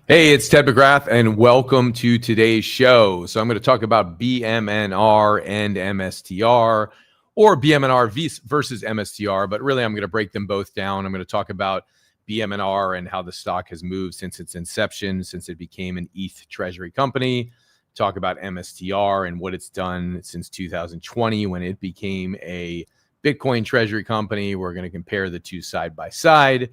Hey, it's Ted McGrath, and welcome to today's show. So I'm going to talk about BMNR and MSTR, or BMNR versus MSTR, but really I'm going to break them both down. I'm going to talk about BMNR and how the stock has moved since its inception, since it became an ETH Treasury company. Talk about MSTR and what it's done since 2020 when it became a Bitcoin Treasury company. We're going to compare the two side by side.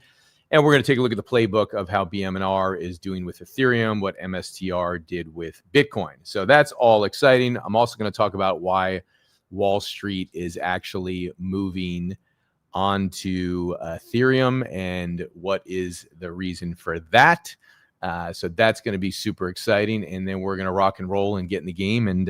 And we're going to take a look at the playbook of how BMNR is doing with Ethereum, what MSTR did with Bitcoin. So that's all exciting. I'm also going to talk about why Wall Street is actually moving onto Ethereum and what is the reason for that. So that's going to be super exciting. And then we're going to rock and roll and get in the game and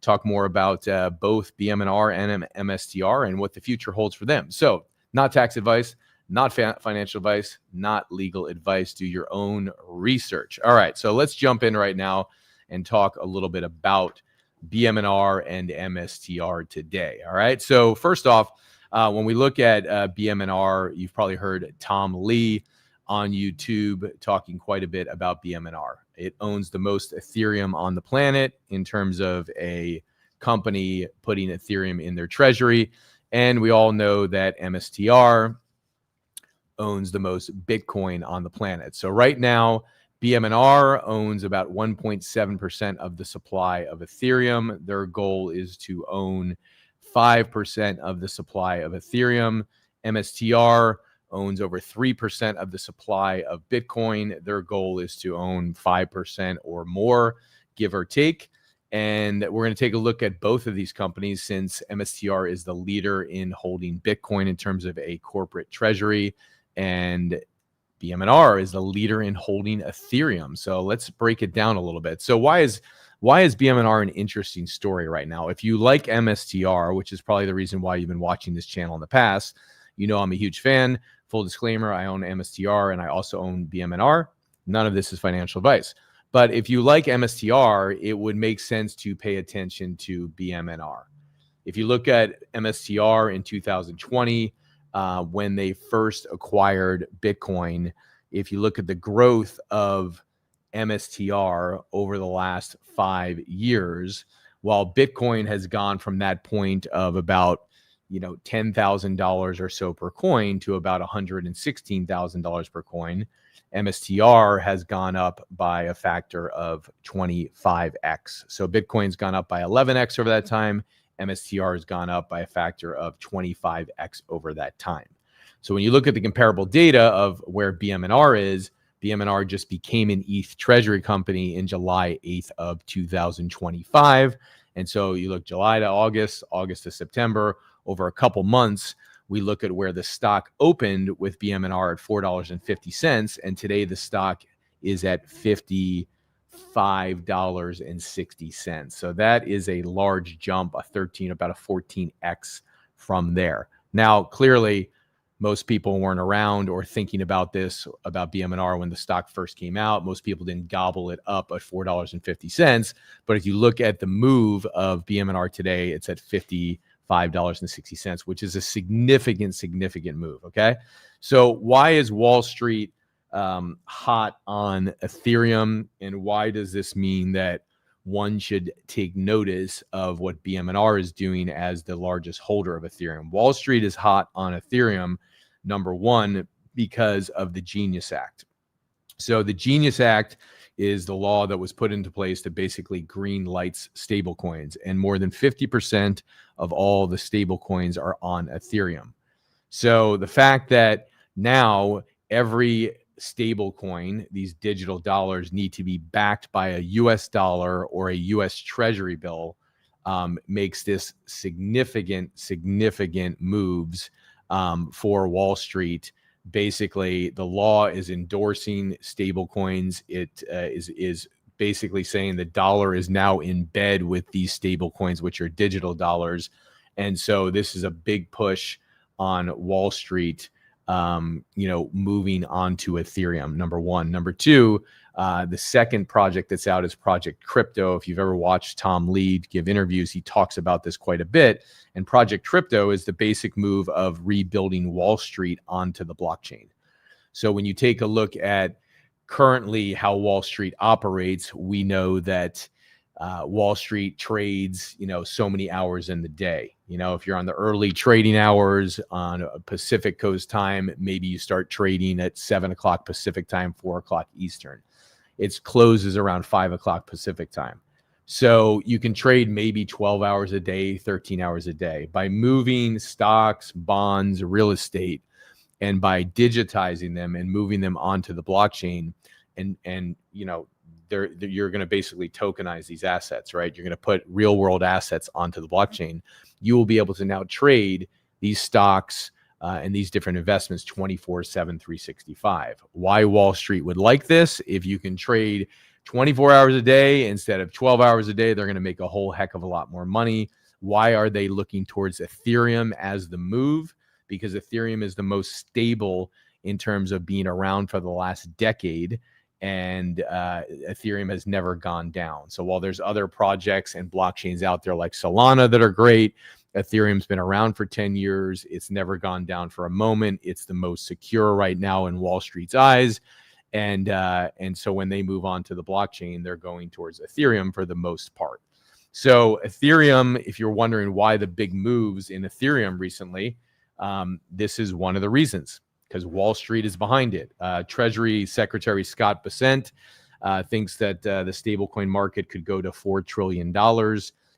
talk more about both BMNR and MSTR and what the future holds for them. So not tax advice, not financial advice, not legal advice. Do your own research. All right, so let's jump in right now and talk a little bit about BMNR and MSTR today. All right, so first off, when we look at BMNR, you've probably heard Tom Lee on YouTube talking quite a bit about BMNR. It owns the most Ethereum on the planet in terms of a company putting Ethereum in their treasury. And we all know that MSTR owns the most Bitcoin on the planet. So right now, BMNR owns about 1.7% of the supply of Ethereum. Their goal is to own 5% of the supply of Ethereum. MSTR owns over 3% of the supply of Bitcoin. Their goal is to own 5% or more, give or take. And we're going to take a look at both of these companies since MSTR is the leader in holding Bitcoin in terms of a corporate treasury, and BMNR is the leader in holding Ethereum. So let's break it down a little bit. So why is BMNR an interesting story right now? If you like MSTR, which is probably the reason why you've been watching this channel in the past, you know I'm a huge fan. Full disclaimer, I own MSTR and I also own BMNR. None of this is financial advice. But if you like MSTR, it would make sense to pay attention to BMNR. If you look at MSTR in 2020, when they first acquired Bitcoin, if you look at the growth of MSTR over the last 5 years, while Bitcoin has gone from that point of about $10,000 or so per coin to about $116,000 per coin, MSTR has gone up by a factor of 25x. So Bitcoin's gone up by 11x over that time. MSTR has gone up by a factor of 25x over that time. So when you look at the comparable data of where BMNR is, BMNR just became an ETH Treasury company in July 8th of 2025. And so you look July to August, August to September, over a couple months, we look at where the stock opened with BMNR at $4.50. And today the stock is at $55.60. So that is a large jump, about a 14x from there. Now, clearly, most people weren't around or thinking about BMNR when the stock first came out. Most people didn't gobble it up at $4.50. But if you look at the move of BMNR today, it's at $55.60, which is a significant move. Okay. So why is Wall Street hot on Ethereum, and why does this mean that one should take notice of what BMNR is doing as the largest holder of Ethereum? Wall Street is hot on Ethereum, number one, because of the Genius Act. So the Genius Act is the law that was put into place to basically green lights stablecoins, and more than 50% of all the stablecoins are on Ethereum. So the fact that now every stable coin, these digital dollars, need to be backed by a US dollar or a US Treasury bill, makes this significant moves for Wall Street. Basically, the law is endorsing stable coins. It is basically saying the dollar is now in bed with these stable coins, which are digital dollars. And so this is a big push on Wall Street, moving on to Ethereum, number one. Number two, the second project that's out is Project Crypto. If you've ever watched Tom Lee give interviews, he talks about this quite a bit. And Project Crypto is the basic move of rebuilding Wall Street onto the blockchain. So when you take a look at currently how Wall Street operates, we know that Wall Street trades, so many hours in the day. If you're on the early trading hours on a Pacific Coast time, maybe you start trading at 7 o'clock Pacific time, 4 o'clock Eastern. Its closes around 5 o'clock Pacific time. So you can trade maybe 12 hours a day, 13 hours a day. By moving stocks, bonds, real estate, and by digitizing them and moving them onto the blockchain, and you're going to basically tokenize these assets, right? You're going to put real world assets onto the blockchain. You will be able to now trade these stocks and these different investments 24/7, 365. Why Wall Street would like this? If you can trade 24 hours a day instead of 12 hours a day, they're going to make a whole heck of a lot more money. Why are they looking towards Ethereum as the move? Because Ethereum is the most stable in terms of being around for the last decade, and Ethereum has never gone down. So while there's other projects and blockchains out there like Solana that are great, Ethereum's been around for 10 years. It's never gone down for a moment. It's the most secure right now in Wall Street's eyes. And so when they move on to the blockchain, they're going towards Ethereum for the most part. So Ethereum, if you're wondering why the big moves in Ethereum recently, this is one of the reasons, because Wall Street is behind it. Treasury Secretary Scott Bessent thinks that the stablecoin market could go to $4 trillion.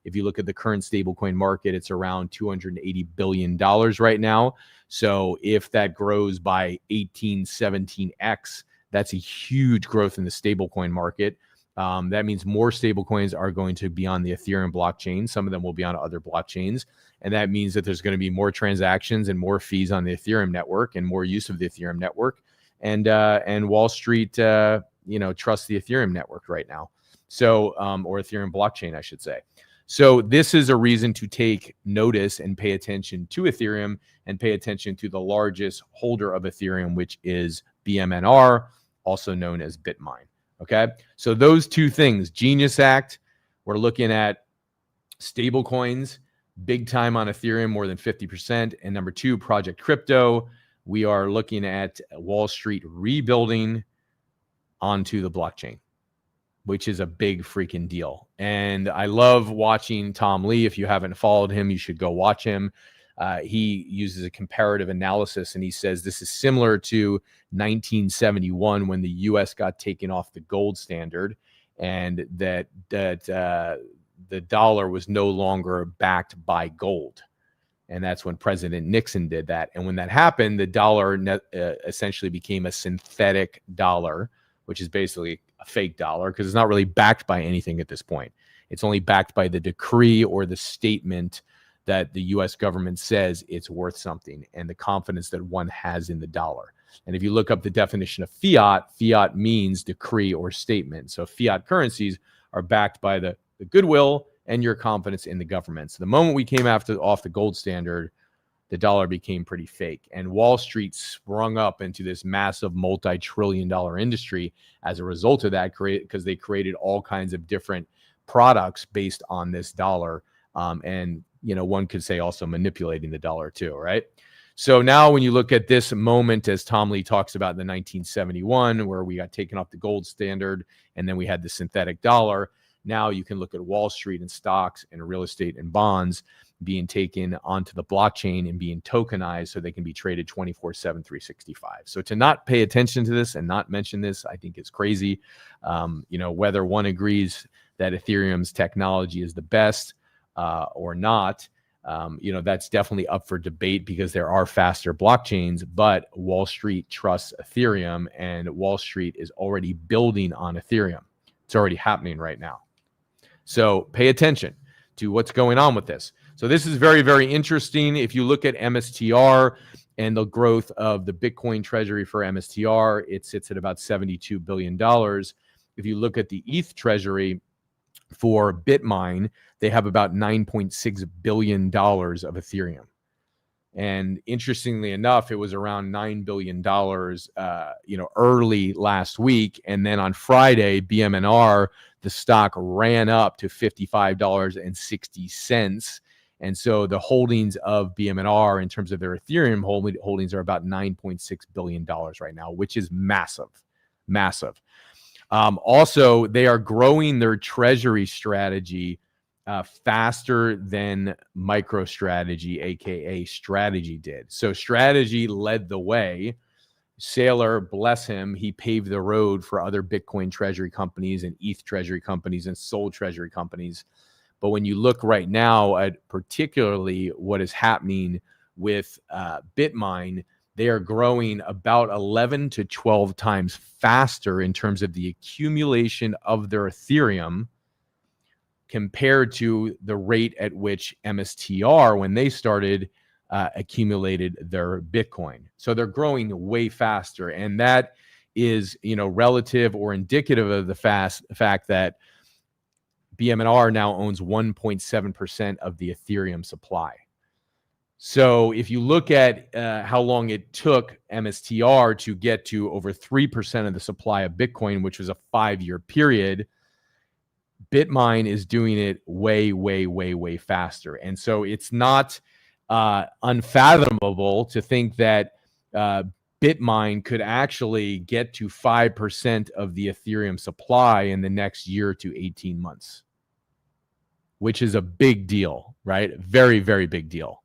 If you look at the current stablecoin market, it's around $280 billion right now. So if that grows by 18, 17x, that's a huge growth in the stablecoin market. That means more stablecoins are going to be on the Ethereum blockchain. Some of them will be on other blockchains. And that means that there's going to be more transactions and more fees on the Ethereum network and more use of the Ethereum network. And Wall Street, trusts the Ethereum network right now. So, or Ethereum blockchain, I should say. So this is a reason to take notice and pay attention to Ethereum and pay attention to the largest holder of Ethereum, which is BMNR, also known as BitMine. Okay, so those two things, Genius Act, we're looking at stable coins, big time on Ethereum, more than 50%. And number two, Project Crypto, we are looking at Wall Street rebuilding onto the blockchain, which is a big freaking deal. And I love watching Tom Lee. If you haven't followed him, you should go watch him. He uses a comparative analysis, and he says this is similar to 1971 when the U.S. got taken off the gold standard, and that the dollar was no longer backed by gold. And that's when President Nixon did that. And when that happened, the dollar essentially became a synthetic dollar, which is basically a fake dollar because it's not really backed by anything at this point. It's only backed by the decree or the statement that the U.S. government says it's worth something and the confidence that one has in the dollar. And if you look up the definition of fiat, fiat means decree or statement. So fiat currencies are backed by the goodwill and your confidence in the government. So the moment we came off the gold standard, the dollar became pretty fake. And Wall Street sprung up into this massive multi-trillion-dollar industry as a result of that, because they created all kinds of different products based on this dollar. And one could say also manipulating the dollar too, right? So now when you look at this moment, as Tom Lee talks about in the 1971, where we got taken off the gold standard and then we had the synthetic dollar, now you can look at Wall Street and stocks and real estate and bonds being taken onto the blockchain and being tokenized so they can be traded 24/7, 365. So to not pay attention to this and not mention this, I think is crazy. Whether one agrees that Ethereum's technology is the best or not, that's definitely up for debate because there are faster blockchains, but Wall Street trusts Ethereum and Wall Street is already building on Ethereum. It's already happening right now. So pay attention to what's going on with this. So this is very, very interesting. If you look at MSTR and the growth of the Bitcoin Treasury for MSTR, it sits at about $72 billion. If you look at the ETH Treasury for BitMine, they have about $9.6 billion of Ethereum. And interestingly enough, it was around $9 billion, early last week. And then on Friday, BMNR, the stock ran up to $55.60. And so the holdings of BMNR in terms of their Ethereum holdings are about $9.6 billion right now, which is massive, massive. Also, they are growing their treasury strategy faster than MicroStrategy, aka Strategy, did. So Strategy led the way. Saylor, bless him, he paved the road for other Bitcoin treasury companies and ETH treasury companies and Sol treasury companies. But when you look right now at particularly what is happening with BitMine, they are growing about 11 to 12 times faster in terms of the accumulation of their Ethereum compared to the rate at which MSTR, when they started, accumulated their Bitcoin. So they're growing way faster. And that is, relative or indicative of the fact that BMNR now owns 1.7% of the Ethereum supply. So if you look at how long it took MSTR to get to over 3% of the supply of Bitcoin, which was a 5-year period, BitMine is doing it way, way, way, way faster. And so it's not unfathomable to think that BitMine could actually get to 5% of the Ethereum supply in the next year to 18 months, which is a big deal, right? Very, very big deal.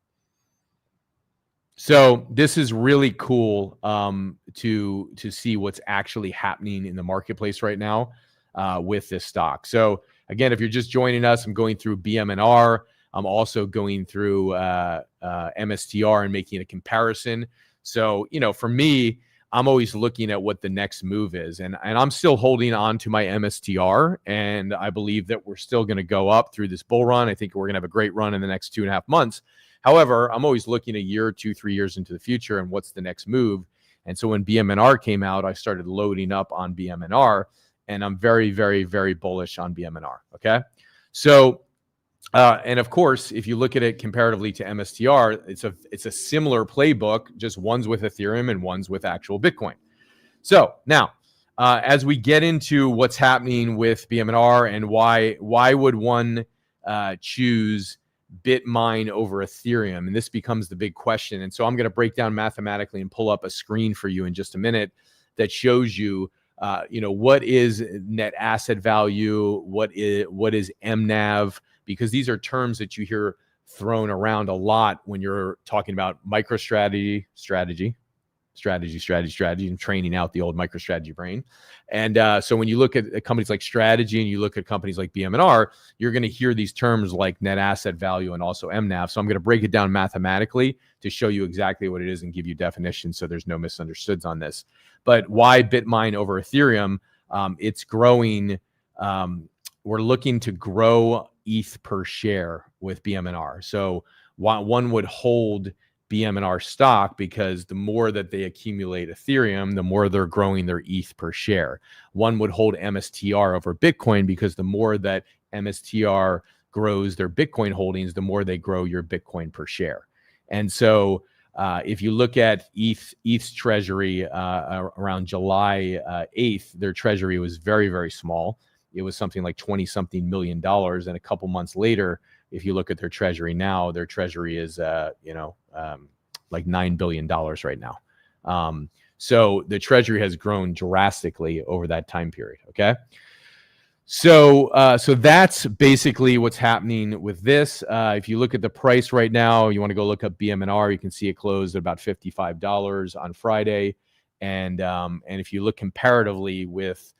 So this is really cool to see what's actually happening in the marketplace right now with this stock. So again, if you're just joining us, I'm going through BMNR. I'm also going through MSTR and making a comparison. So, for me, I'm always looking at what the next move is. And I'm still holding on to my MSTR. And I believe that we're still going to go up through this bull run. I think we're going to have a great run in the next 2.5 months. However, I'm always looking a year, 2, 3 years into the future and what's the next move. And so when BMNR came out, I started loading up on BMNR. And I'm very, very, very bullish on BMNR. Okay. So, and of course, if you look at it comparatively to MSTR, it's a similar playbook, just one's with Ethereum and one's with actual Bitcoin. So now, as we get into what's happening with BMNR and why would one choose BitMine over Ethereum? And this becomes the big question. And so I'm going to break down mathematically and pull up a screen for you in just a minute that shows you what is net asset value, what is MNAV, because these are terms that you hear thrown around a lot when you're talking about MicroStrategy, strategy, and training out the old MicroStrategy brain. And so when you look at companies like Strategy and you look at companies like BMNR, you're going to hear these terms like net asset value and also MNAV. So I'm going to break it down mathematically to show you exactly what it is and give you definitions so there's no misunderstoods on this. But why BitMine over Ethereum? It's growing. We're looking to grow ETH per share with BMNR. So one would hold BMNR stock because the more that they accumulate Ethereum, the more they're growing their ETH per share. One would hold MSTR over Bitcoin because the more that MSTR grows their Bitcoin holdings, the more they grow your Bitcoin per share. And so if you look at ETH's treasury around July 8th, their treasury was very, very small. It was something like $20-something million. And a couple months later, if you look at their treasury now, their treasury is, like $9 billion right now. So the treasury has grown drastically over that time period. Okay. So that's basically what's happening with this. If you look at the price right now, you want to go look up BMNR, you can see it closed at about $55 on Friday. And if you look comparatively with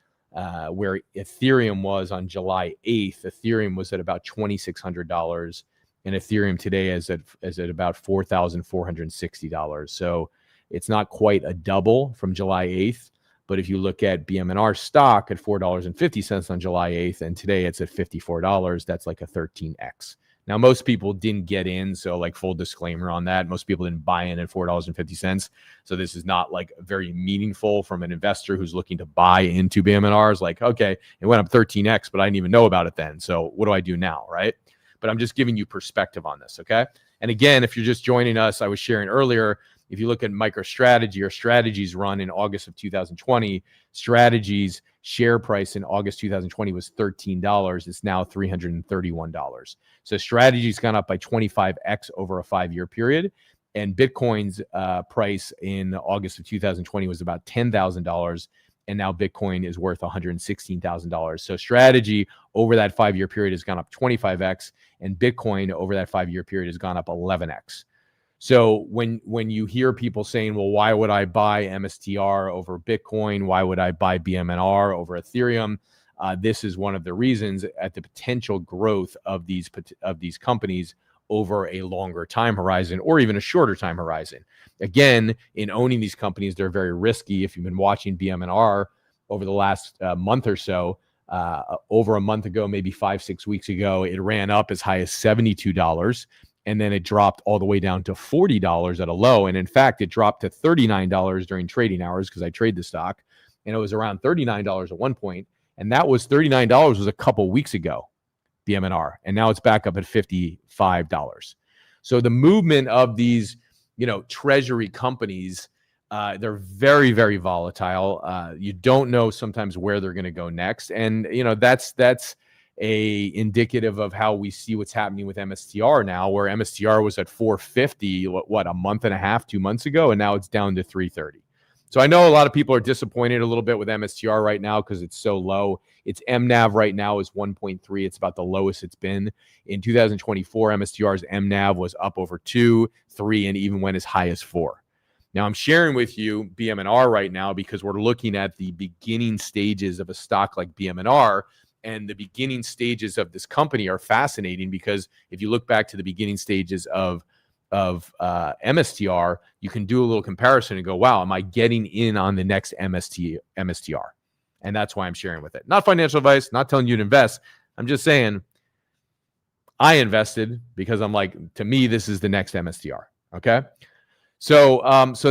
where Ethereum was on July 8th, Ethereum was at about $2,600, and Ethereum today is at about $4,460. So it's not quite a double from July 8th. But if you look at BMNR stock at $4.50 on July 8th, and today it's at $54, that's like a 13x. Now, most people didn't get in, so like full disclaimer on that. Most people didn't buy in at $4.50. So this is not like very meaningful from an investor who's looking to buy into BMNR. It's like, okay, it went up 13x, but I didn't even know about it then. So what do I do now, right? But I'm just giving you perspective on this, okay? And again, if you're just joining us, I was sharing earlier, if you look at MicroStrategy or Strategy's run in August of 2020, Strategy's share price in August 2020 was $13. It's now $331. So Strategy's gone up by 25x over a 5-year period. And Bitcoin's price in August of 2020 was about $10,000. and now Bitcoin is worth $116,000. So Strategy over that 5-year period has gone up 25x, and Bitcoin over that 5-year period has gone up 11x. So when you hear people saying, well, why would I buy MSTR over Bitcoin? Why would I buy BMNR over Ethereum? This is one of the reasons at the potential growth of these companies over a longer time horizon or even a shorter time horizon. Again, in owning these companies, they're very risky. If you've been watching BMNR over the last month or so, over a month ago, maybe 5-6 weeks ago, it ran up as high as $72. And then it dropped all the way down to $40 at a low. And in fact, it dropped to $39 during trading hours because I trade the stock. And it was around $39 at one point. And that was $39 was a couple weeks ago, BMNR. And now it's back up at $55. So the movement of these, treasury companies, they're very, very volatile. You don't know sometimes where they're going to go next. And, that's indicative of how we see what's happening with MSTR now, where MSTR was at 450, a month and a half, 2 months ago, and now it's down to 330. So I know a lot of people are disappointed a little bit with MSTR right now because it's so low. Its MNAV right now is 1.3. It's about the lowest it's been. In 2024, MSTR's MNAV was up over 2, 3, and even went as high as 4. Now, I'm sharing with you BMNR right now because we're looking at the beginning stages of a stock like BMNR. And the beginning stages of this company are fascinating because if you look back to the beginning stages of MSTR, you can do a little comparison and go, wow, am I getting in on the next MSTR? And that's why I'm sharing with it. Not financial advice, not telling you to invest. I'm just saying I invested because I'm like, to me, this is the next MSTR. Okay. So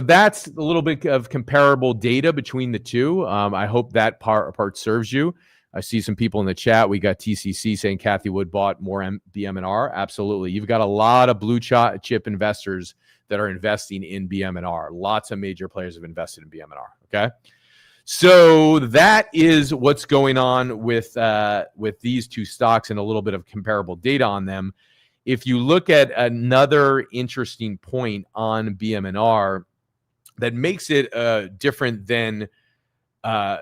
that's a little bit of comparable data between the two. I hope that part serves you. I see some people in the chat. We got TCC saying Kathy Wood bought more BMNR. Absolutely. You've got a lot of blue chip investors that are investing in BMNR. Lots of major players have invested in BMNR. Okay. So that is what's going on with these two stocks and a little bit of comparable data on them. If you look at another interesting point on BMNR that makes it different than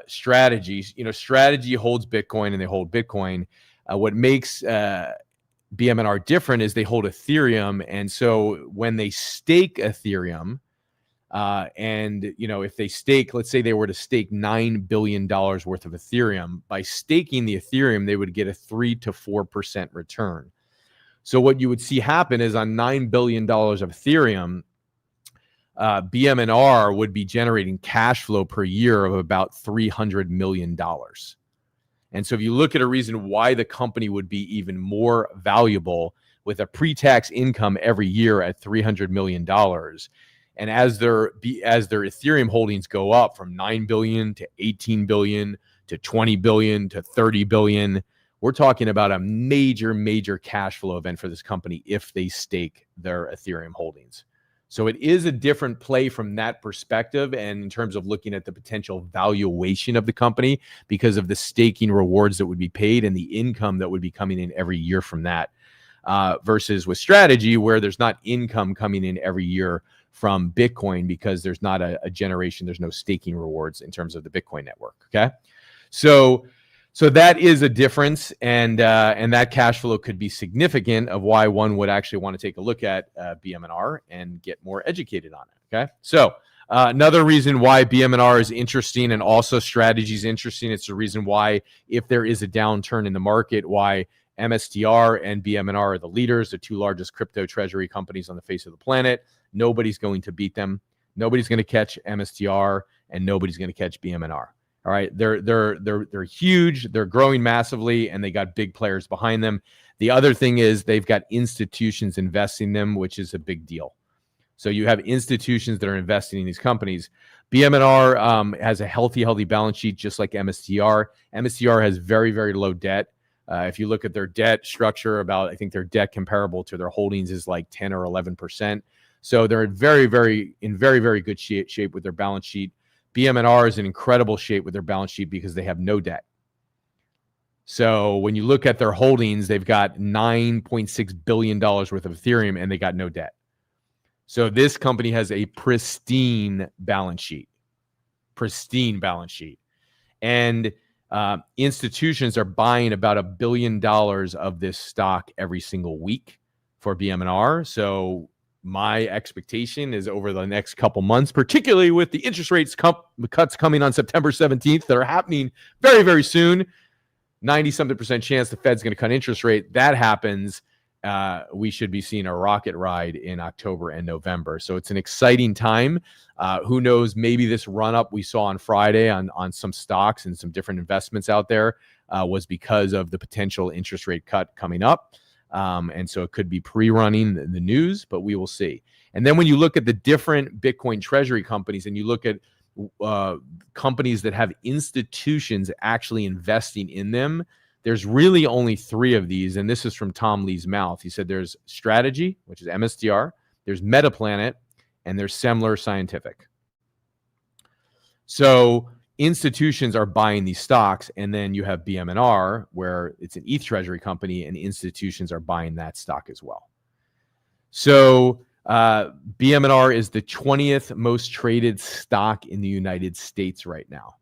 strategies, Strategy holds Bitcoin and they hold Bitcoin. What makes BMNR different is they hold Ethereum. And so when they stake Ethereum, and if they stake, let's say they were to stake $9 billion worth of Ethereum, by staking the Ethereum, they would get a 3 to 4% return. So what you would see happen is on $9 billion of Ethereum, BMNR would be generating cash flow per year of about $300 million. And so if you look at a reason why the company would be even more valuable with a pre-tax income every year at $300 million, and as their Ethereum holdings go up from 9 billion to 18 billion to 20 billion to 30 billion, we're talking about a major, major cash flow event for this company if they stake their Ethereum holdings. So it is a different play from that perspective and in terms of looking at the potential valuation of the company because of the staking rewards that would be paid and the income that would be coming in every year from that versus with Strategy where there's not income coming in every year from Bitcoin because there's not a generation, there's no staking rewards in terms of the Bitcoin network, okay? So that is a difference, and that cash flow could be significant of why one would actually want to take a look at BMNR and get more educated on it. Okay, so another reason why BMNR is interesting and also Strategy is interesting. It's the reason why if there is a downturn in the market, why MSTR and BMNR are the leaders, the two largest crypto treasury companies on the face of the planet. Nobody's going to beat them. Nobody's going to catch MSTR, and nobody's going to catch BMNR. All right, they're huge, they're growing massively, and they got big players behind them. The other thing is they've got institutions investing in them, which is a big deal. So you have institutions that are investing in these companies. BMNR has a healthy balance sheet, just like MSTR. MSTR has very, very low debt. If you look at their debt structure, I think their debt comparable to their holdings is like 10 or 11%. So they're in very, very good shape with their balance sheet. BMNR is in incredible shape with their balance sheet because they have no debt. So when you look at their holdings, they've got $9.6 billion worth of Ethereum and they got no debt. So this company has a pristine balance sheet. And institutions are buying about $1 billion of this stock every single week for BMNR. So my expectation is over the next couple months, particularly with the interest rates cuts coming on September 17th that are happening very, very soon, 90-something% chance the Fed's going to cut interest rate. That happens. We should be seeing a rocket ride in October and November. So it's an exciting time. Who knows, maybe this run up we saw on Friday on some stocks and some different investments out there was because of the potential interest rate cut coming up. And so it could be pre-running the news, but we will see. And then when you look at the different Bitcoin treasury companies and you look at companies that have institutions actually investing in them, there's really only 3 of these, and this is from Tom Lee's mouth. He said there's Strategy, which is MSTR, there's Metaplanet, and there's Semler Scientific. So institutions are buying these stocks, and then you have BMNR, where it's an ETH treasury company, and institutions are buying that stock as well. So BMNR is the 20th most traded stock in the United States right now.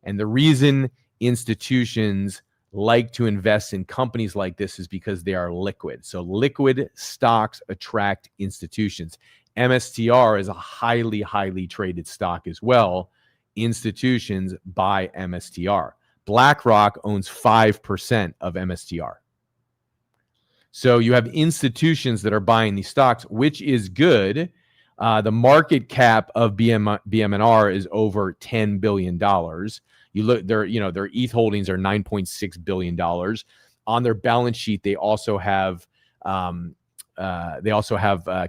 And the reason institutions like to invest in companies like this is because they are liquid. So liquid stocks attract institutions. MSTR is a highly, highly traded stock as well. Institutions buy MSTR. BlackRock owns 5% of MSTR. So you have institutions that are buying these stocks, which is good. The market cap of BMNR is over $10 billion. You look, their ETH holdings are $9.6 billion. On their balance sheet, they also have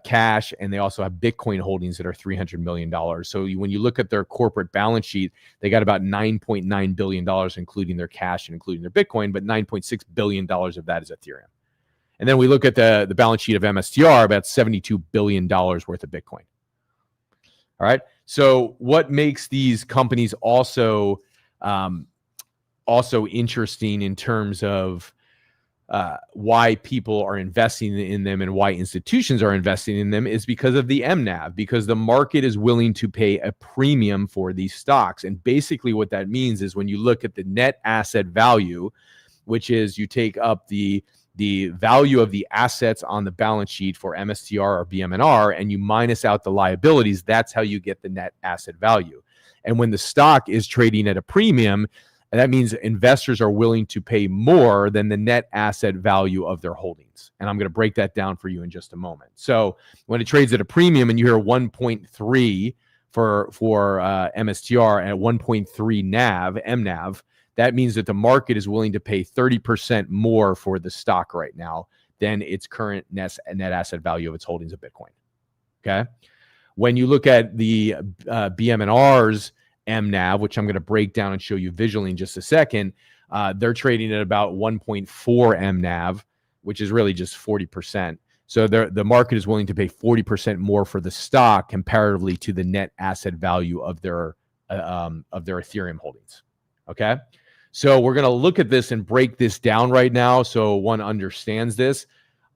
cash, and they also have Bitcoin holdings that are $300 million. So when you look at their corporate balance sheet, they got about $9.9 billion, including their cash and including their Bitcoin, but $9.6 billion of that is Ethereum. And then we look at the balance sheet of MSTR, about $72 billion worth of Bitcoin. All right. So what makes these companies also interesting in terms of why people are investing in them and why institutions are investing in them is because of the MNAV, because the market is willing to pay a premium for these stocks. And basically what that means is when you look at the net asset value, which is you take up the value of the assets on the balance sheet for MSTR or BMNR, and you minus out the liabilities, that's how you get the net asset value. And when the stock is trading at a premium, that means investors are willing to pay more than the net asset value of their holdings. And I'm going to break that down for you in just a moment. So when it trades at a premium and you hear 1.3 for MSTR at 1.3 MNAV, that means that the market is willing to pay 30% more for the stock right now than its current net asset value of its holdings of Bitcoin. Okay. When you look at the BMNR's MNAV, which I'm going to break down and show you visually in just a second, they're trading at about 1.4 MNAV, which is really just 40%. So the market is willing to pay 40% more for the stock comparatively to the net asset value of their Ethereum holdings. Okay. So we're going to look at this and break this down right now so one understands this.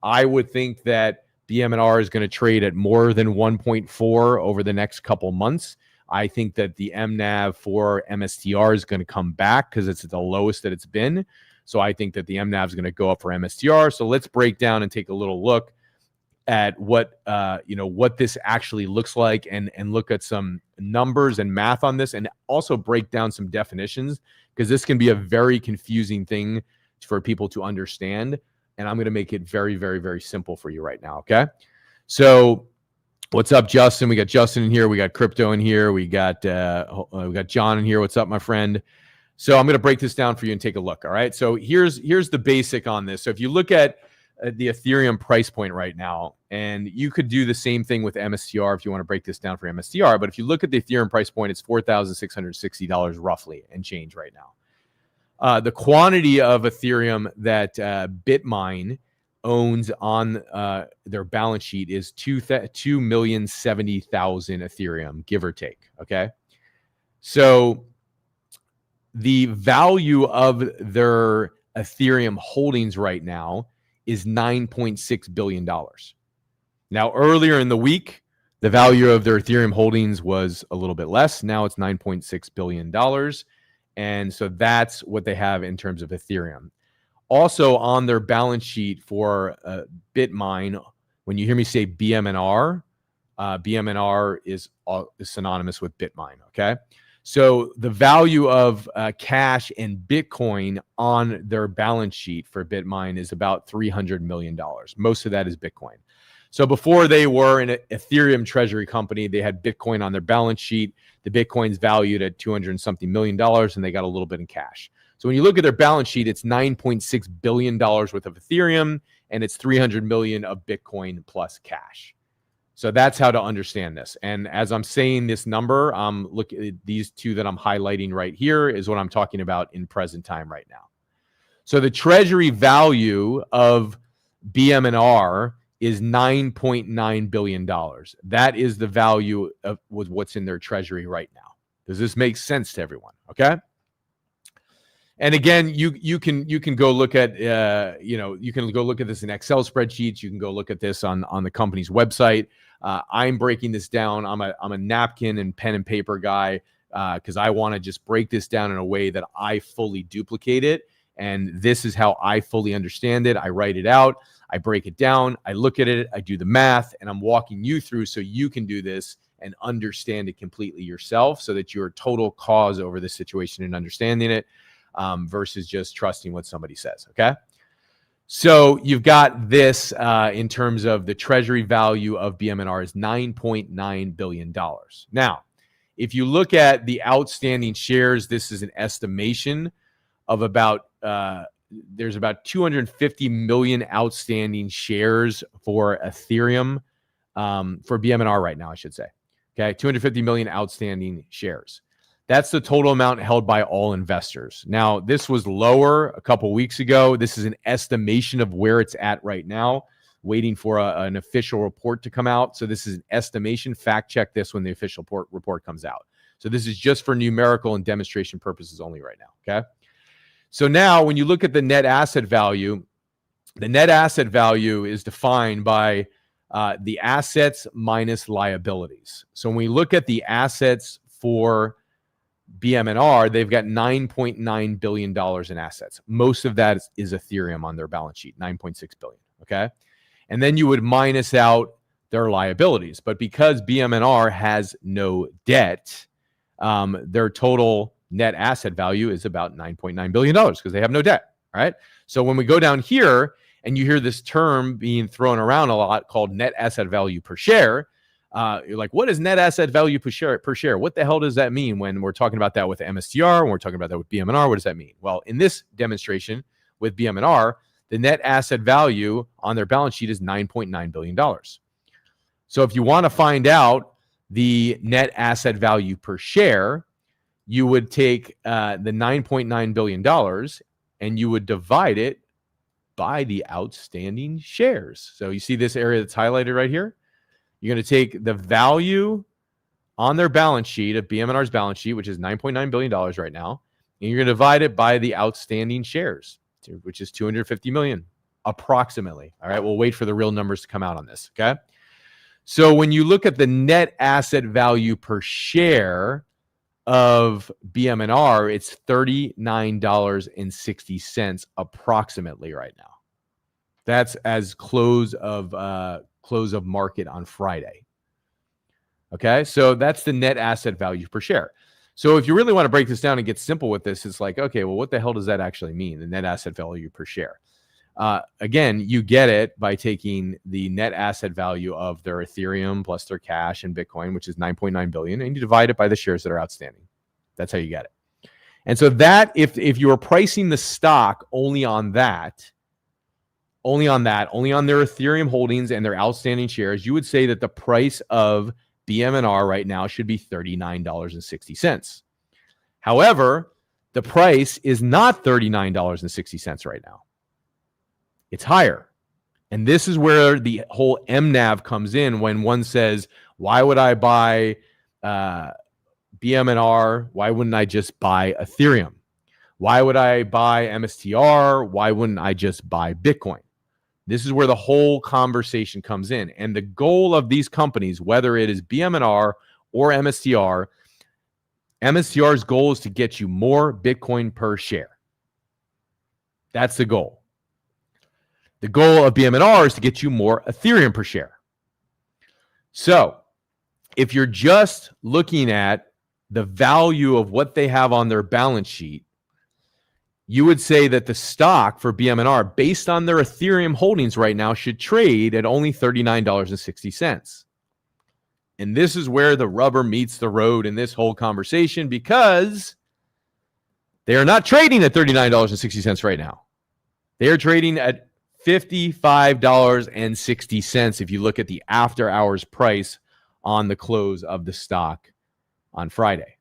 I would think that BMNR is going to trade at more than 1.4 over the next couple months. I think that the MNAV for MSTR is going to come back because it's at the lowest that it's been. So I think that the MNAV is going to go up for MSTR. So let's break down and take a little look at what this actually looks like and look at some numbers and math on this, and also break down some definitions, because this can be a very confusing thing for people to understand. And I'm going to make it very, very, very simple for you right now. Okay. So what's up, Justin? We got Justin in here. We got Crypto in here. We got John in here. What's up, my friend? So I'm going to break this down for you and take a look. All right. So here's the basic on this. So if you look at the Ethereum price point right now, and you could do the same thing with MSTR if you want to break this down for MSTR. But if you look at the Ethereum price point, it's $4,660 roughly and change right now. The quantity of Ethereum that BitMine owns on their balance sheet is 2,070,000 Ethereum, give or take. Okay. So the value of their Ethereum holdings right now is $9.6 billion. Now, earlier in the week, the value of their Ethereum holdings was a little bit less. Now it's $9.6 billion. And so that's what they have in terms of Ethereum. Also on their balance sheet for BitMine, when you hear me say BMNR, BMNR is synonymous with BitMine, okay? So the value of cash and Bitcoin on their balance sheet for BitMine is about $300 million. Most of that is Bitcoin. So before they were an Ethereum Treasury company, they had Bitcoin on their balance sheet. The Bitcoin's valued at $200 and something million, and they got a little bit in cash. So when you look at their balance sheet, it's $9.6 billion worth of Ethereum, and it's 300 million of Bitcoin plus cash. So that's how to understand this. And as I'm saying this number, look at these two that I'm highlighting right here is what I'm talking about in present time right now. So the treasury value of BMNR is $9.9 billion. That is the value of what's in their treasury right now. Does this make sense to everyone? Okay. And again, you can go look at you can go look at this in Excel spreadsheets. You can go look at this on the company's website. I'm breaking this down. I'm a napkin and pen and paper guy because I want to just break this down in a way that I fully duplicate it. And this is how I fully understand it. I write it out. I break it down. I look at it. I do the math, and I'm walking you through so you can do this and understand it completely yourself, so that you're total cause over the situation and understanding it. Versus just trusting what somebody says, okay? So you've got this in terms of the treasury value of BMNR is $9.9 billion. Now, if you look at the outstanding shares, this is an estimation of about, there's about 250 million outstanding shares for Ethereum, for BMNR right now, I should say. Okay, 250 million outstanding shares. That's the total amount held by all investors. Now, this was lower a couple weeks ago. This is an estimation of where it's at right now, waiting for an official report to come out. So this is an estimation. Fact check this when the official report comes out. So this is just for numerical and demonstration purposes only right now, okay? So now when you look at the net asset value is defined by the assets minus liabilities. So when we look at the assets for BMNR, they've got $9.9 billion in assets. Most of that is Ethereum on their balance sheet, $9.6 billion, okay? And then you would minus out their liabilities. But because BMNR has no debt, their total net asset value is about $9.9 billion because they have no debt, all right? So when we go down here and you hear this term being thrown around a lot called net asset value per share, you're like, what is net asset value per share? What the hell does that mean when we're talking about that with MSTR, when we're talking about that with BMNR? What does that mean? Well, in this demonstration with BMNR, the net asset value on their balance sheet is $9.9 billion. So if you want to find out the net asset value per share, you would take the $9.9 billion and you would divide it by the outstanding shares. So you see this area that's highlighted right here? You're going to take the value on their balance sheet of BMNR's balance sheet, which is $9.9 billion right now, and you're going to divide it by the outstanding shares, which is 250 million, approximately. All right, we'll wait for the real numbers to come out on this, okay? So when you look at the net asset value per share of BMNR, it's $39.60 approximately right now. That's as close of market on Friday. Okay, so that's the net asset value per share. So if you really want to break this down and get simple with this, it's like, okay, well, what the hell does that actually mean, the net asset value per share? Again, you get it by taking the net asset value of their Ethereum plus their cash and Bitcoin, which is 9.9 billion, and you divide it by the shares that are outstanding. That's how you get it. And so that, if you are pricing the stock only on their Ethereum holdings and their outstanding shares, you would say that the price of BMNR right now should be $39.60. However, the price is not $39.60 right now. It's higher. And this is where the whole MNAV comes in when one says, why would I buy BMNR? Why wouldn't I just buy Ethereum? Why would I buy MSTR? Why wouldn't I just buy Bitcoin? This is where the whole conversation comes in. And the goal of these companies, whether it is BMNR or MSTR, MSTR's goal is to get you more Bitcoin per share. That's the goal. The goal of BMNR is to get you more Ethereum per share. So if you're just looking at the value of what they have on their balance sheet, you would say that the stock for BMNR, based on their Ethereum holdings right now, should trade at only $39.60. And this is where the rubber meets the road in this whole conversation, because they are not trading at $39.60 right now. They are trading at $55.60 if you look at the after hours price on the close of the stock on Friday.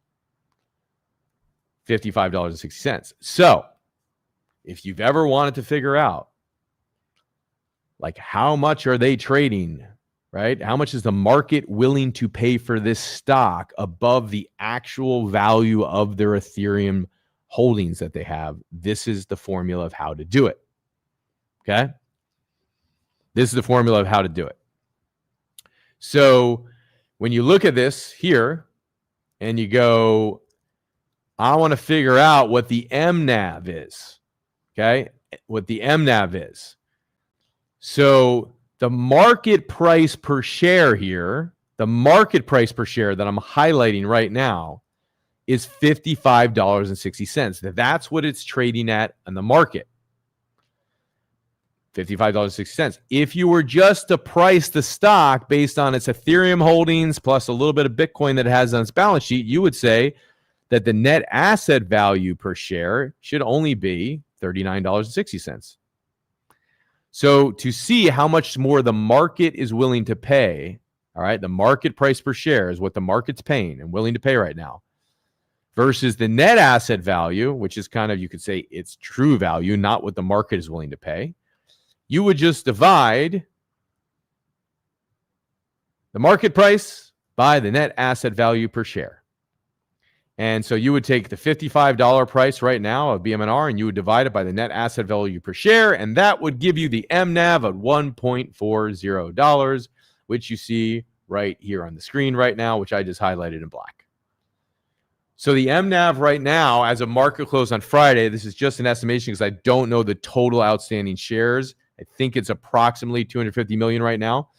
$55.60. So if you've ever wanted to figure out, like, how much are they trading, right? How much is the market willing to pay for this stock above the actual value of their Ethereum holdings that they have? This is the formula of how to do it. Okay? This is the formula of how to do it. So when you look at this here and you go, I want to figure out what the MNAV is. Okay? What the MNAV is. So the market price per share here, the market price per share that I'm highlighting right now, is $55.60. That's what it's trading at in the market. $55.60. If you were just to price the stock based on its Ethereum holdings plus a little bit of Bitcoin that it has on its balance sheet, you would say that the net asset value per share should only be $39.60. So to see how much more the market is willing to pay, all right, the market price per share is what the market's paying and willing to pay right now, versus the net asset value, which is kind of, you could say, its true value, not what the market is willing to pay. You would just divide the market price by the net asset value per share. And so you would take the $55 price right now of BMNR and you would divide it by the net asset value per share, and that would give you the MNAV of $1.40, which you see right here on the screen right now, which I just highlighted in black. So the MNAV right now, as a market close on Friday, this is just an estimation because I don't know the total outstanding shares. I think it's approximately 250 million right now.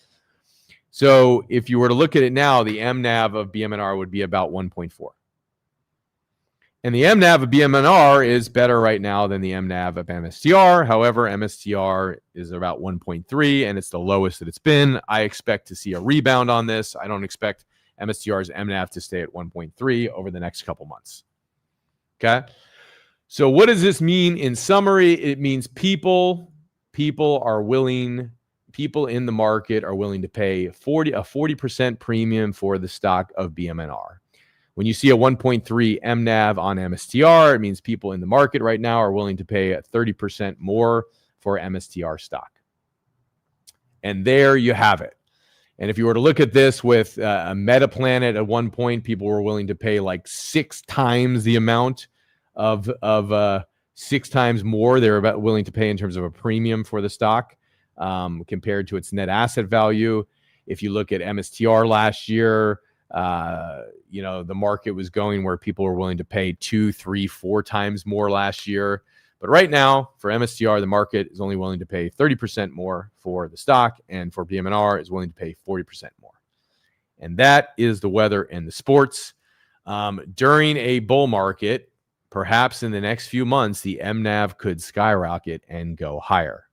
So if you were to look at it now, the MNAV of BMNR would be about 1.4. And the MNAV of BMNR is better right now than the MNAV of MSTR. However, MSTR is about 1.3, and it's the lowest that it's been. I expect to see a rebound on this. I don't expect MSTR's MNAV to stay at 1.3 over the next couple months. Okay? So what does this mean in summary? It means people in the market are willing to pay a 40% premium for the stock of BMNR. When you see a 1.3 MNAV on MSTR, it means people in the market right now are willing to pay 30% more for MSTR stock. And there you have it. And if you were to look at this with a Metaplanet, at one point, people were willing to pay like 6 times the amount of 6 times more they're about willing to pay in terms of a premium for the stock compared to its net asset value. If you look at MSTR last year, the market was going where people were willing to pay 2, 3, 4 times more last year. But right now, for MSTR, the market is only willing to pay 30% more for the stock, and for BMNR is willing to pay 40% more. And that is the weather and the sports. During a bull market, perhaps in the next few months, the MNAV could skyrocket and go higher.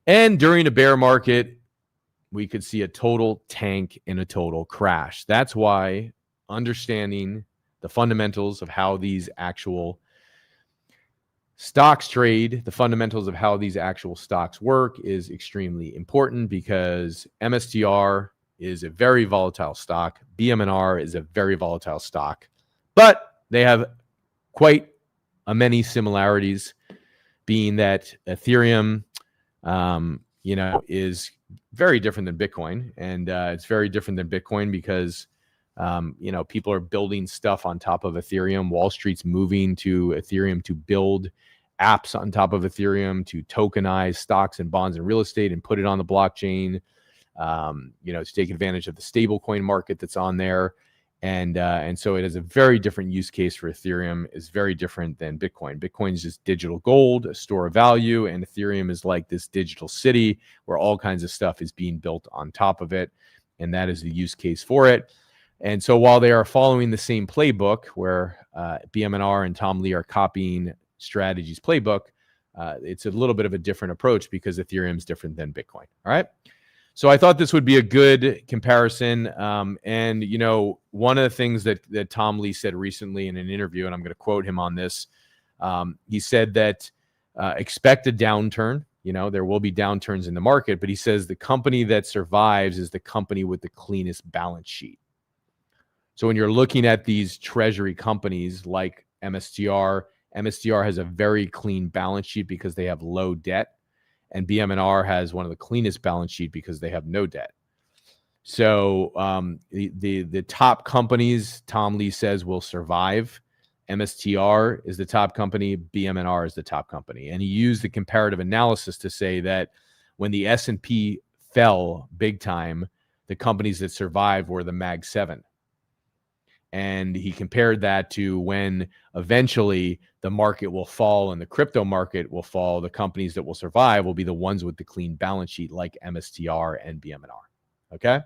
And during a bear market, we could see a total tank and a total crash. That's why understanding the fundamentals of how these actual stocks trade, the fundamentals of how these actual stocks work is extremely important, because MSTR is a very volatile stock. BMNR is a very volatile stock, but they have quite many similarities, being that Ethereum, is very different than Bitcoin. And it's very different than Bitcoin because, people are building stuff on top of Ethereum. Wall Street's moving to Ethereum to build apps on top of Ethereum, to tokenize stocks and bonds and real estate and put it on the blockchain, to take advantage of the stablecoin market that's on there. And so it is a very different use case for Ethereum. Is very different than Bitcoin. Bitcoin is just digital gold, a store of value, and Ethereum is like this digital city where all kinds of stuff is being built on top of it, and that is the use case for it. And so while they are following the same playbook, where BMNR and Tom Lee are copying Strategy's playbook, it's a little bit of a different approach because Ethereum is different than Bitcoin. All right. So I thought this would be a good comparison. And, you know, one of the things that Tom Lee said recently in an interview, and I'm going to quote him on this, he said that expect a downturn. You know, there will be downturns in the market, but he says the company that survives is the company with the cleanest balance sheet. So when you're looking at these treasury companies like MSTR, MSTR has a very clean balance sheet because they have low debt. And BMNR has one of the cleanest balance sheet because they have no debt. So the top companies, Tom Lee says, will survive. MSTR is the top company. BMNR is the top company. And he used the comparative analysis to say that when the S&P fell big time, the companies that survived were the Mag 7. And he compared that to when eventually the market will fall and the crypto market will fall, the companies that will survive will be the ones with the clean balance sheet like MSTR and BMNR. Okay.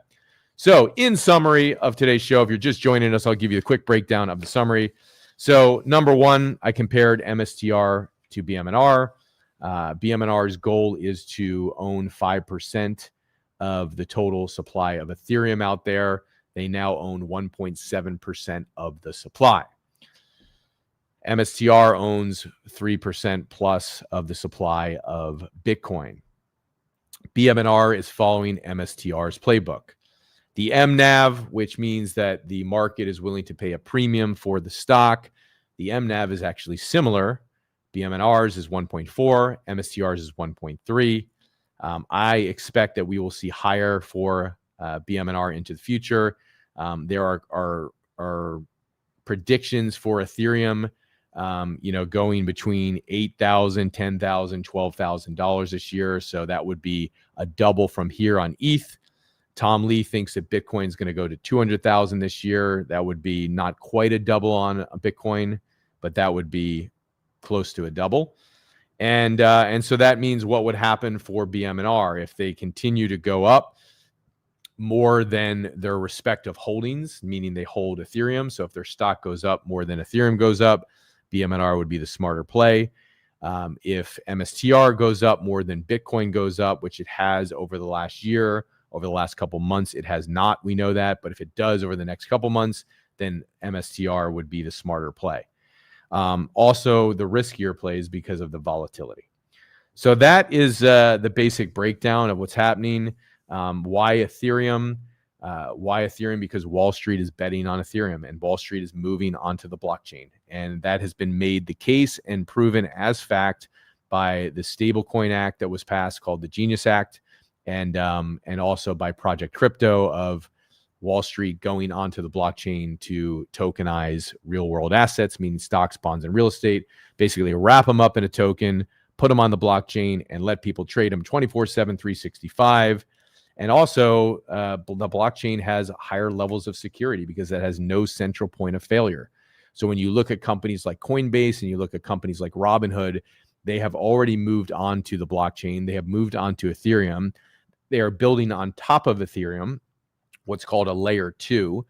So in summary of today's show, if you're just joining us, I'll give you a quick breakdown of the summary. So number one, I compared MSTR to BMNR. BMNR's goal is to own 5% of the total supply of Ethereum out there. They now own 1.7% of the supply. MSTR owns 3% plus of the supply of Bitcoin. BMNR is following MSTR's playbook. The MNAV, which means that the market is willing to pay a premium for the stock, the MNAV is actually similar. BMNR's is 1.4, MSTR's is 1.3. I expect that we will see higher for BMNR into the future. There are predictions for Ethereum, going between $8,000, $10,000, $12,000 this year. So that would be a double from here on ETH. Tom Lee thinks that Bitcoin is going to go to 200,000 this year. That would be not quite a double on Bitcoin, but that would be close to a double. And so that means what would happen for BMNR if they continue to go up more than their respective holdings, meaning they hold Ethereum. So if their stock goes up more than Ethereum goes up, BMNR would be the smarter play. If MSTR goes up more than Bitcoin goes up, which it has over the last year, over the last couple months, it has not. We know that. But if it does over the next couple months, then MSTR would be the smarter play. Also, the riskier plays because of the volatility. So that is the basic breakdown of what's happening. Why Ethereum? Why Ethereum? Because Wall Street is betting on Ethereum and Wall Street is moving onto the blockchain. And that has been made the case and proven as fact by the Stablecoin Act that was passed called the Genius Act, and also by Project Crypto of Wall Street going onto the blockchain to tokenize real world assets, meaning stocks, bonds, and real estate, basically wrap them up in a token, put them on the blockchain, and let people trade them 24/7, 365. And also, the blockchain has higher levels of security because it has no central point of failure. So when you look at companies like Coinbase and you look at companies like Robinhood, they have already moved on to the blockchain. They have moved on to Ethereum. They are building on top of Ethereum what's called a layer 2.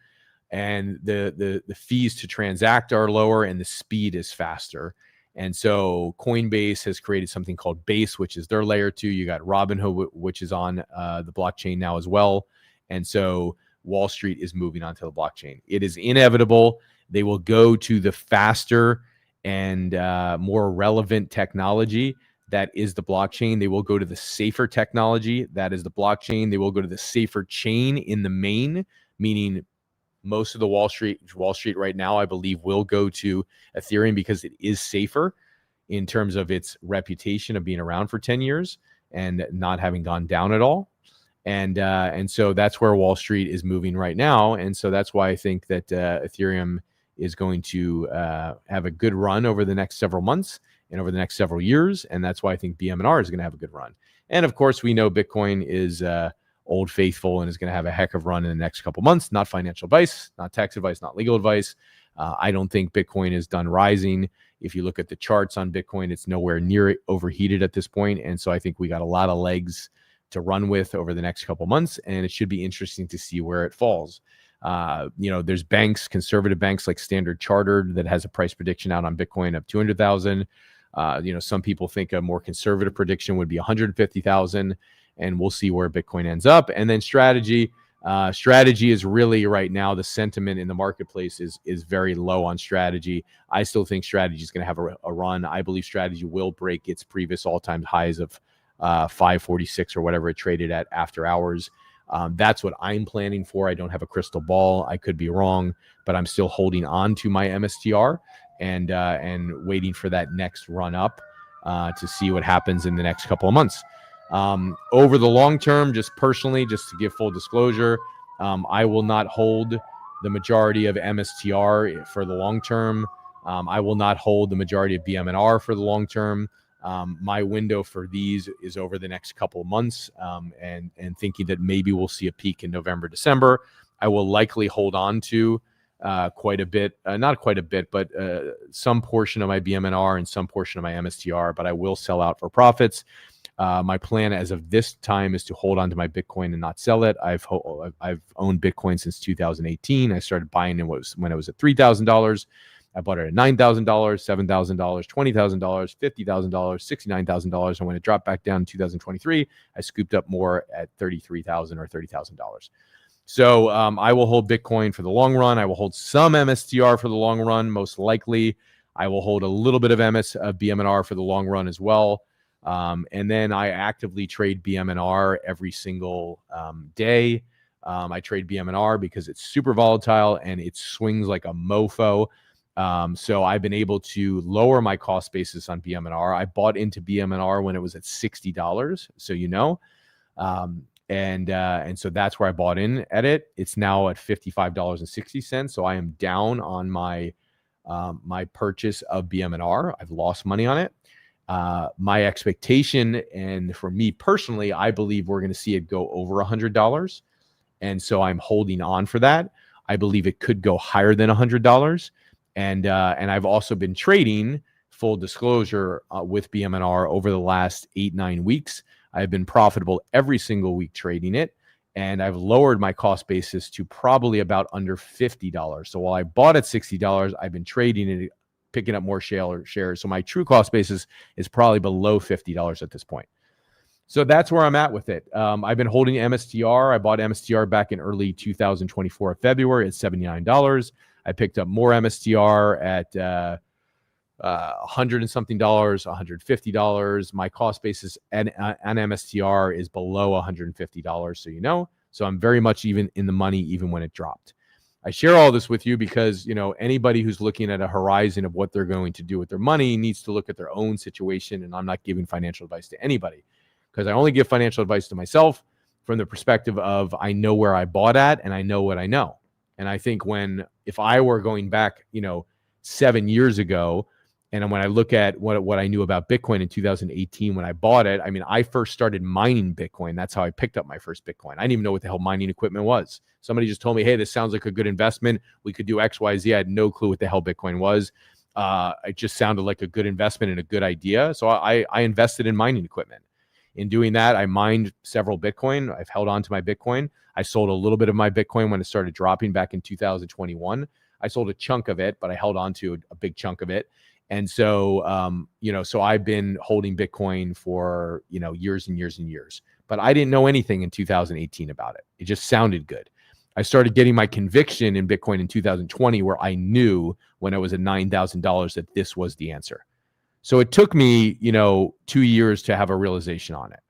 And the fees to transact are lower and the speed is faster. And so Coinbase has created something called Base, which is their layer 2. You got Robinhood, which is on the blockchain now as well. And so Wall Street is moving onto the blockchain. It is inevitable. They will go to the faster and more relevant technology that is the blockchain. They will go to the safer technology that is the blockchain. They will go to the safer chain in the main, meaning most of the Wall Street right now, I believe, will go to Ethereum because it is safer in terms of its reputation of being around for 10 years and not having gone down at all. And so that's where Wall Street is moving right now. And so that's why I think that Ethereum is going to have a good run over the next several months and over the next several years. And that's why I think BMNR is going to have a good run. And of course, we know Bitcoin is Old Faithful and is going to have a heck of a run in the next couple months. Not financial advice, not tax advice, not legal advice. I don't think Bitcoin is done rising. If you look at the charts on Bitcoin, it's nowhere near overheated at this point. And so I think we got a lot of legs to run with over the next couple months, and it should be interesting to see where it falls. There's banks, conservative banks like Standard Chartered, that has a price prediction out on Bitcoin of 200,000. Some people think a more conservative prediction would be 150,000, and we'll see where Bitcoin ends up. And then Strategy is really right now, the sentiment in the marketplace is very low on Strategy. I still think Strategy is going to have a run. I believe Strategy will break its previous all-time highs of 546 or whatever it traded at after hours. That's what I'm planning for. I don't have a crystal ball. I could be wrong, but I'm still holding on to my MSTR and waiting for that next run up to see what happens in the next couple of months. Over the long term, just personally, just to give full disclosure, I will not hold the majority of MSTR for the long term. I will not hold the majority of BMNR for the long term. My window for these is over the next couple of months, and thinking that maybe we'll see a peak in November, December. I will likely hold on to quite a bit, not quite a bit, but some portion of my BMNR and some portion of my MSTR, but I will sell out for profits. My plan as of this time is to hold on to my Bitcoin and not sell it. I've owned Bitcoin since 2018. I started buying it when it was at $3,000. I bought it at $9,000, $7,000, $20,000, $50,000, $69,000. And when it dropped back down in 2023, I scooped up more at $33,000 or $30,000. So I will hold Bitcoin for the long run. I will hold some MSTR for the long run, most likely. I will hold a little bit of BMNR for the long run as well. And then I actively trade BMNR every single day. I trade BMNR because it's super volatile and it swings like a mofo. So I've been able to lower my cost basis on BMNR. I bought into BMNR when it was at $60, so and so that's where I bought in at it. It's now at $55.60. So I am down on my my purchase of BMNR. I've lost money on it. My expectation, and for me personally, I believe we're going to see it go over $100, and so I'm holding on for that. I believe it could go higher than $100. And I've also been trading, full disclosure, with BMNR over the last 8-9 weeks. I've been profitable every single week trading it, and I've lowered my cost basis to probably about under $50. So while I bought at $60, I've been trading it, picking up more shares. So my true cost basis is probably below $50 at this point. So that's where I'm at with it. I've been holding MSTR. I bought MSTR back in early 2024, February, at $79. I picked up more MSTR at $100 and something, $150. My cost basis on MSTR is below $150, So I'm very much even in the money, even when it dropped. I share all this with you because, anybody who's looking at a horizon of what they're going to do with their money needs to look at their own situation. And I'm not giving financial advice to anybody, because I only give financial advice to myself from the perspective of I know where I bought at and I know what I know. And I think if I were going back, 7 years ago, and when I look at what I knew about Bitcoin in 2018 when I bought it, I first started mining Bitcoin. That's how I picked up my first Bitcoin. I didn't even know what the hell mining equipment was. Somebody just told me, hey, this sounds like a good investment. We could do X, Y, Z. I had no clue what the hell Bitcoin was. It just sounded like a good investment and a good idea. So I invested in mining equipment. In doing that, I mined several Bitcoin. I've held on to my Bitcoin. I sold a little bit of my Bitcoin when it started dropping back in 2021. I sold a chunk of it, but I held on to a big chunk of it. And so, so I've been holding Bitcoin for, years and years and years, but I didn't know anything in 2018 about it. It just sounded good. I started getting my conviction in Bitcoin in 2020, where I knew when I was at $9,000 that this was the answer. So it took me, 2 years to have a realization on it,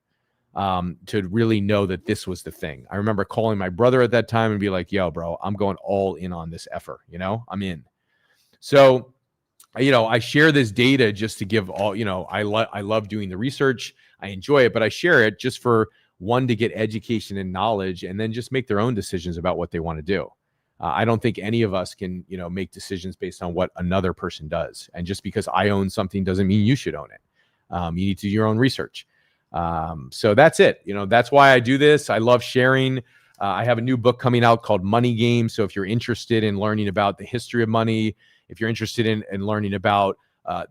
to really know that this was the thing. I remember calling my brother at that time and be like, yo, bro, I'm going all in on this effort. I'm in. So, I share this data just to give all, I love doing the research. I enjoy it, but I share it just for one, to get education and knowledge, and then just make their own decisions about what they want to do. I don't think any of us can, make decisions based on what another person does. And just because I own something doesn't mean you should own it. You need to do your own research. So that's it. That's why I do this. I love sharing. I have a new book coming out called Money Game. So if you're interested in learning about the history of money, if you're interested in learning about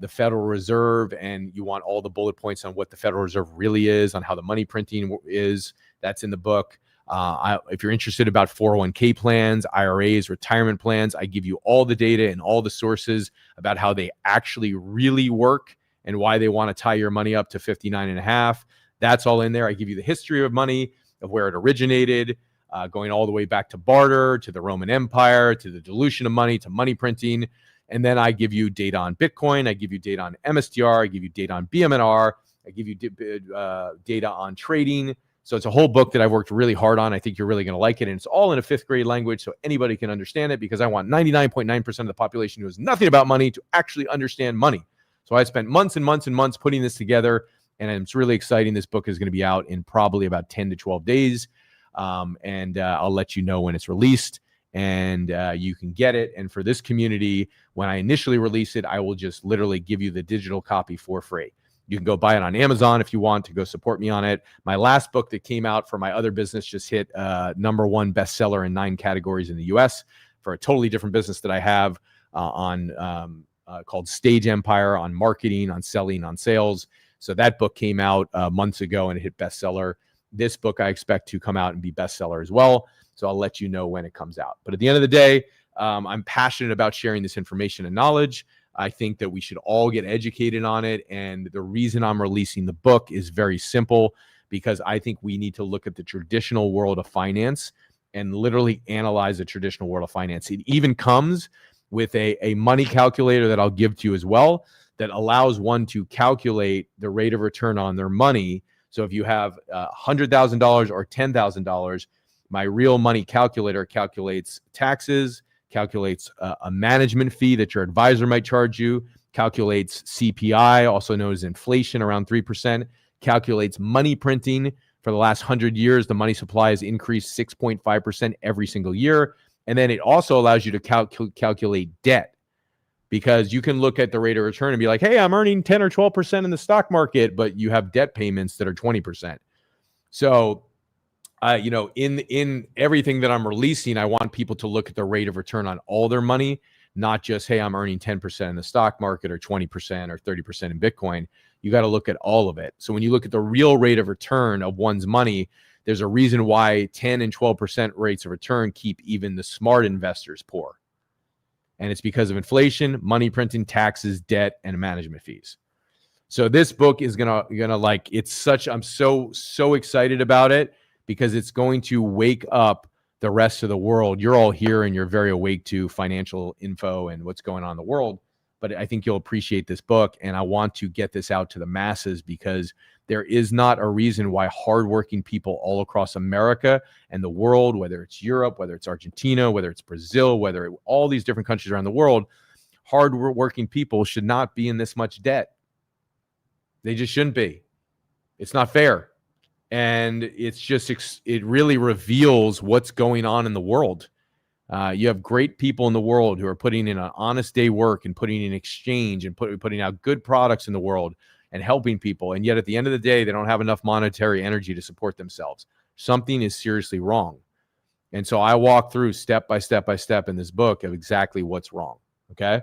the Federal Reserve and you want all the bullet points on what the Federal Reserve really is, on how the money printing is, that's in the book. If you're interested about 401k plans, IRAs, retirement plans, I give you all the data and all the sources about how they actually really work and why they want to tie your money up to 59.5. That's all in there. I give you the history of money, of where it originated, going all the way back to barter, to the Roman Empire, to the dilution of money, to money printing. And then I give you data on Bitcoin. I give you data on MSTR. I give you data on BMNR. I give you data on trading. So it's a whole book that I've worked really hard on. I think you're really going to like it. And it's all in a 5th grade language so anybody can understand it, because I want 99.9% of the population who knows nothing about money to actually understand money. So I spent months and months and months putting this together, and it's really exciting. This book is going to be out in probably about 10 to 12 days. And I'll let you know when it's released, and you can get it. And for this community, when I initially release it, I will just literally give you the digital copy for free. You can go buy it on Amazon if you want to go support me on it. My last book that came out for my other business just hit #1 bestseller in 9 categories in the US for a totally different business that I have called Stage Empire, on marketing, on selling, on sales. So that book came out months ago and it hit bestseller. This book I expect to come out and be bestseller as well. So I'll let you know when it comes out. But at the end of the day, I'm passionate about sharing this information and knowledge. I think that we should all get educated on it. And the reason I'm releasing the book is very simple, because I think we need to look at the traditional world of finance and literally analyze the traditional world of finance. It even comes with a money calculator that I'll give to you as well, that allows one to calculate the rate of return on their money. So if you have $100,000 or $10,000, my real money calculator calculates taxes, calculates a management fee that your advisor might charge you, calculates CPI, also known as inflation, around 3%, calculates money printing. For the last 100 years, the money supply has increased 6.5% every single year. And then it also allows you to calculate debt, because you can look at the rate of return and be like, hey, I'm earning 10 or 12% in the stock market, but you have debt payments that are 20%. So in everything that I'm releasing, I want people to look at the rate of return on all their money, not just, hey, I'm earning 10% in the stock market or 20% or 30% in Bitcoin. You got to look at all of it. So when you look at the real rate of return of one's money, there's a reason why 10 and 12% rates of return keep even the smart investors poor. And it's because of inflation, money printing, taxes, debt, and management fees. So this book is gonna I'm so excited about it, because it's going to wake up the rest of the world. You're all here and you're very awake to financial info and what's going on in the world, but I think you'll appreciate this book. And I want to get this out to the masses, because there is not a reason why hardworking people all across America and the world, whether it's Europe, whether it's Argentina, whether it's Brazil, all these different countries around the world, hardworking people should not be in this much debt. They just shouldn't be. It's not fair. And it really reveals what's going on in the world. You have great people in the world who are putting in an honest day work and putting in exchange and putting out good products in the world and helping people. And yet at the end of the day, they don't have enough monetary energy to support themselves. Something is seriously wrong. And so I walk through step by step by step in this book of exactly what's wrong. Okay.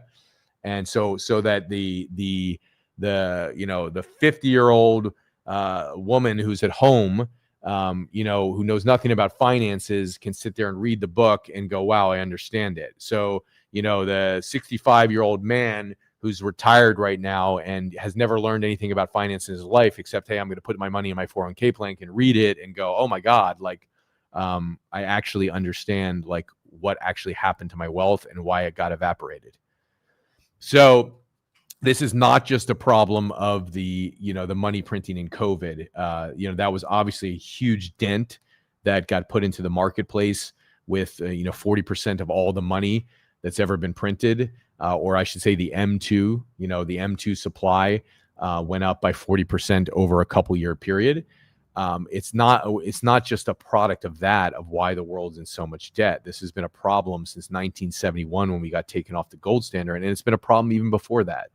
And so that the 50-year-old woman who's at home, who knows nothing about finances, can sit there and read the book and go, wow, I understand it. So, the 65-year-old man who's retired right now and has never learned anything about finance in his life, except, hey, I'm going to put my money in my 401k plan, can read it and go, oh my God, I actually understand what actually happened to my wealth and why it got evaporated. So this is not just a problem of the money printing in COVID. That was obviously a huge dent that got put into the marketplace with, 40% of all the money that's ever been printed, or I should say the M2, the M2 supply went up by 40% over a couple year period. It's not just a product of why the world's in so much debt. This has been a problem since 1971 when we got taken off the gold standard. And it's been a problem even before that.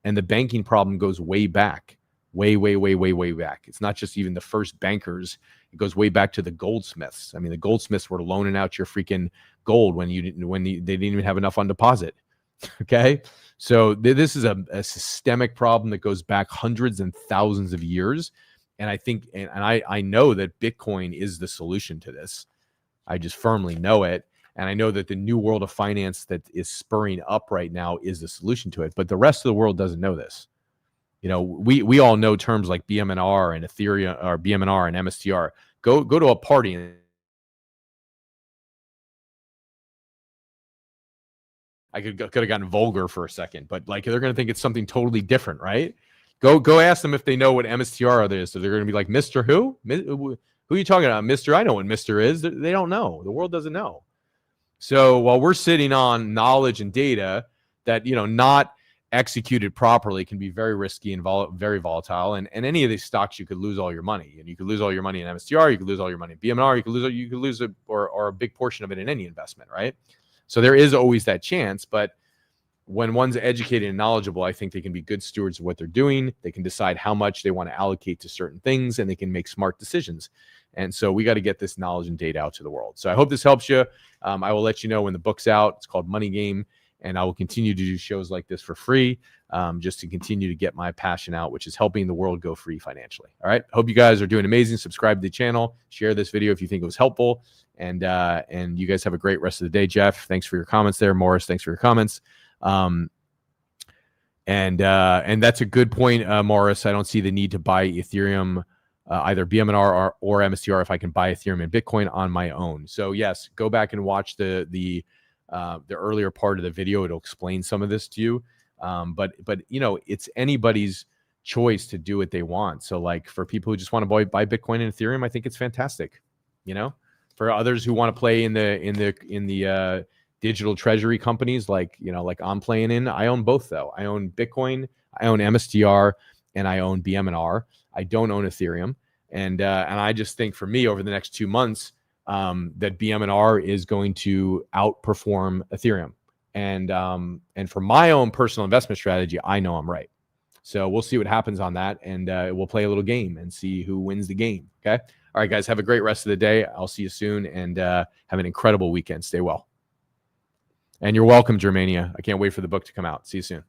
And the banking problem goes way back. way, way, way, way, way back. It's not just even the first bankers. It goes way back to the goldsmiths. I mean, the goldsmiths were loaning out your freaking gold when they didn't even have enough on deposit. Okay. So this is a systemic problem that goes back hundreds and thousands of years. And I think, and I know that Bitcoin is the solution to this. I just firmly know it. And I know that the new world of finance that is spurring up right now is the solution to it. But the rest of the world doesn't know this. You know, we all know terms like BMNR and Ethereum, or BMNR and MSTR. Go to a party and I could have gotten vulgar for a second, but like they're going to think it's something totally different, right? Go ask them if they know what MSTR is. So they're going to be like, Mr. Who? Who are you talking about? Mr. I know what Mr. is. They don't know. The world doesn't know. So while we're sitting on knowledge and data that, you know, not executed properly can be very risky and very volatile. And any of these stocks, you could lose all your money. And you could lose all your money in MSTR. You could lose all your money in BMNR. You could lose or a big portion of it in any investment, right? So there is always that chance. But when one's educated and knowledgeable, I think they can be good stewards of what they're doing. They can decide how much they want to allocate to certain things, and they can make smart decisions. And so we got to get this knowledge and data out to the world. So I hope this helps you. I will let you know when the book's out. It's called Money Game. And I will continue to do shows like this for free, just to continue to get my passion out, which is helping the world go free financially. All right. Hope you guys are doing amazing. Subscribe to the channel. Share this video if you think it was helpful. And you guys have a great rest of the day. Jeff, thanks for your comments there. Morris, thanks for your comments. And that's a good point, Morris. I don't see the need to buy Ethereum, either BMNR or MSTR, if I can buy Ethereum and Bitcoin on my own. So yes, go back and watch the earlier part of the video. It'll explain some of this to you. But you know, it's anybody's choice to do what they want. So like for people who just want to buy Bitcoin and Ethereum, I think it's fantastic. You know, for others who want to play in the digital treasury companies, like, you know, like I'm playing in, I own both though. I own Bitcoin, I own MSTR, and I own BMNR. I don't own Ethereum. And I just think for me over the next 2 months, that BMNR is going to outperform Ethereum. And for my own personal investment strategy, I know I'm right. So we'll see what happens on that. And we'll play a little game and see who wins the game. Okay. All right, guys, have a great rest of the day. I'll see you soon, and have an incredible weekend. Stay well. And you're welcome, Germania. I can't wait for the book to come out. See you soon.